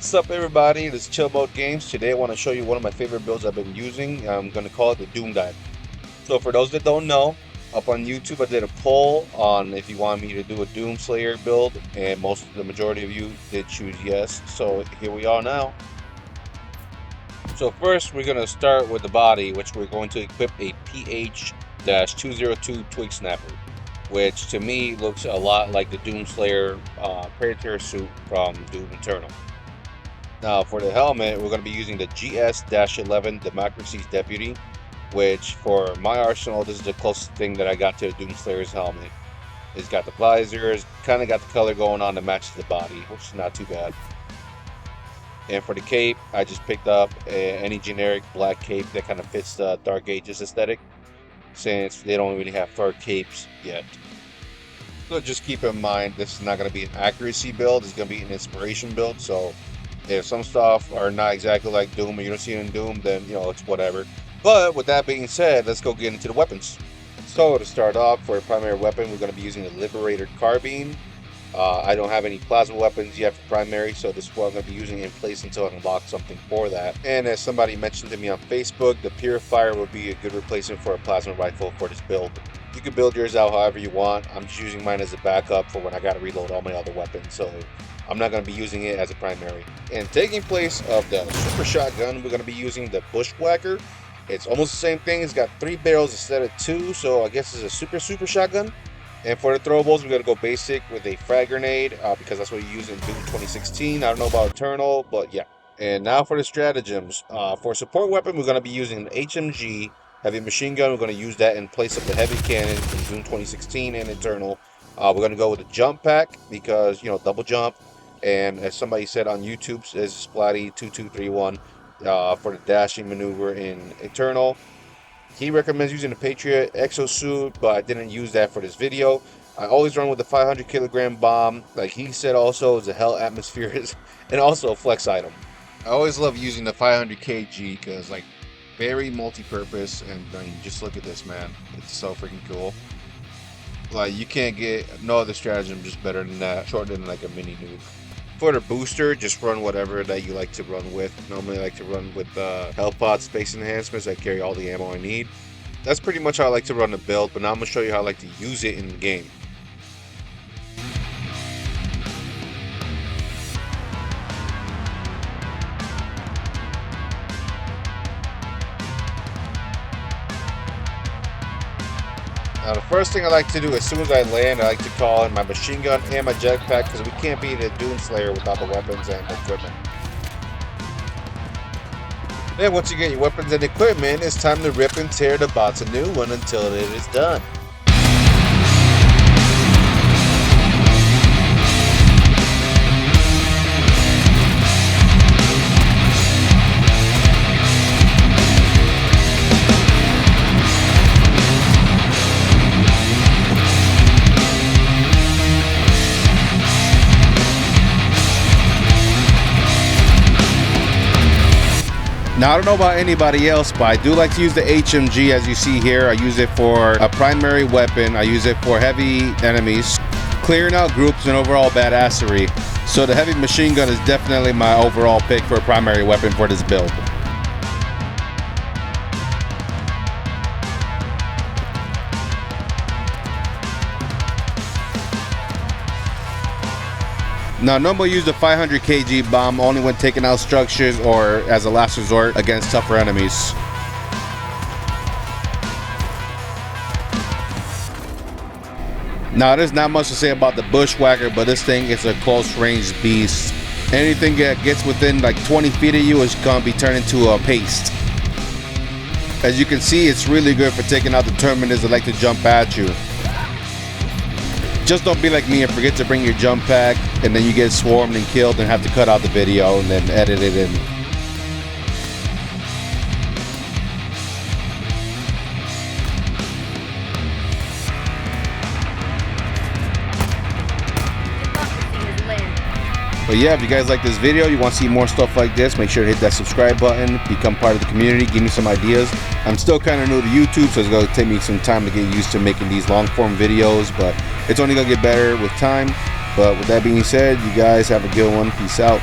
What's up, everybody? This is Chill Mode Games. Today I want to show you one of my favorite builds I've been using. I'm going to call it the Doom Dive. So for those that don't know, up on YouTube I did a poll on if you want me to do a Doom Slayer build, and the majority of you did choose yes. So here we are now. So first we're going to start with the body, which we're going to equip a PH-202 Twig Snapper, which to me looks a lot like the Doom Slayer Predator suit from Doom Eternal. Now for the helmet, we're going to be using the GS-11 Democracy's Deputy, which for my arsenal, this is the closest thing that I got to a Doom Slayer's helmet. It's got the visors, kind of got the color going on that matches the body, which is not too bad. And for the cape, I just picked up any generic black cape that kind of fits the Dark Ages aesthetic, since they don't really have fur capes yet. So just keep in mind, this is not going to be an accuracy build, it's going to be an inspiration build. So if some stuff are not exactly like Doom or you don't see it in Doom, then it's whatever. But with that being said, let's go get into the weapons. So to start off, for a primary weapon, we're going to be using the Liberator Carbine. I don't have any plasma weapons yet for primary, so this is what I'm going to be using in place until I unlock something for that. And as somebody mentioned to me on Facebook, the Purifier would be a good replacement for a plasma rifle for this build. You can build yours out however you want. I'm just using mine as a backup for when I got to reload all my other weapons, so I'm not going to be using it as a primary. And taking place of the super shotgun, we're going to be using the Bushwhacker. It's almost the same thing. It's got 3 barrels instead of 2, so I guess it's a super shotgun. And for the throwables, we're going to go basic with a frag grenade, because that's what you use in Doom 2016. I don't know about Eternal, but yeah. And now for the stratagems. For support weapon, we're going to be using an HMG heavy machine gun. We're going to use that in place of the heavy cannon from Doom 2016 and Eternal. We're going to go with a jump pack because, double jump. And as somebody said on YouTube, is Splatty2231 for the dashing maneuver in Eternal. He recommends using the Patriot exosuit, but I didn't use that for this video. I always run with the 500 kilogram bomb, like he said, also is a hell atmosphere and also a flex item. I always love using the 500 kg because very multi-purpose, and I mean, just look at this, man. It's so freaking cool. You can't get no other stratagem just better than that, shorter than a mini nuke. For the booster, just run whatever that you like to run with. Normally I like to run with health pod space enhancements. I carry all the ammo I need. That's pretty much how I like to run the build, but now I'm going to show you how I like to use it in the game. Now the first thing I like to do as soon as I land, I like to call in my machine gun and my jetpack, because we can't beat a Doom Slayer without the weapons and the equipment. Then once you get your weapons and equipment, it's time to rip and tear the bots a new one until it is done. Now, I don't know about anybody else, but I do like to use the HMG as you see here. I use it for a primary weapon. I use it for heavy enemies, clearing out groups, and overall badassery. So the heavy machine gun is definitely my overall pick for a primary weapon for this build. Now, normally use the 500 kg bomb only when taking out structures or as a last resort against tougher enemies. Now, there's not much to say about the Bushwhacker, but this thing is a close range beast. Anything that gets within 20 feet of you is gonna be turned into a paste. As you can see, it's really good for taking out the Terminators that like to jump at you. Just don't be like me and forget to bring your jump pack, and then you get swarmed and killed and have to cut out the video and then edit it in. But yeah, if you guys like this video, you want to see more stuff like this, make sure to hit that subscribe button, become part of the community, give me some ideas. I'm still kind of new to YouTube, so it's going to take me some time to get used to making these long form videos, but it's only going to get better with time. But with that being said, you guys have a good one. Peace out.